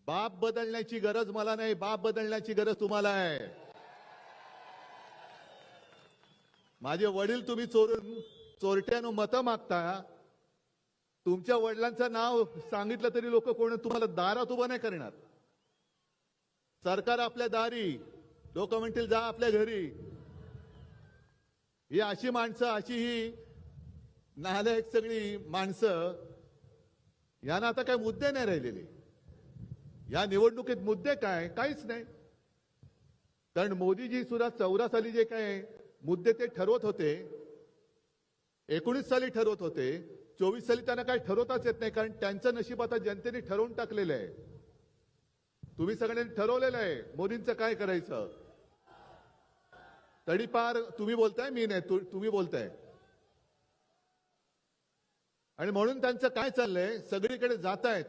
बाप बदलण्याची गरज मला नाही, बाप बदलण्याची गरज तुम्हाला आहे. माझे वडील तुम्ही चोरट्यानं मतं मागता. तुमच्या वडिलांचं नाव सांगितलं तरी लोक कोण तुम्हाला दारात उभं नाही करणार. सरकार आपल्या दारी, लोक म्हणतील जा आपल्या घरी. ही अशी माणसं, अशी ही नालायक सगळी माणसं, यांना आता काय मुद्दे नाही राहिलेले. या निवडणुकीत मुद्दे काय? काहीच नाही. कारण मोदीजी सुद्धा 14 साली जे काय मुद्दे ते ठरवत होते, 19 साली ठरवत होते, 24 साली त्यांना काय ठरवताच येत नाही. कारण त्यांचं नशीब आता जनतेने ठरवून टाकलेलं आहे. तुम्ही सगळ्यांनी ठरवलेलं आहे मोदींचं काय करायचं. तडीपार तुम्ही बोलताय, मी नाही, तुम्ही बोलताय. आणि म्हणून त्यांचं काय चाललंय, सगळीकडे जात आहेत.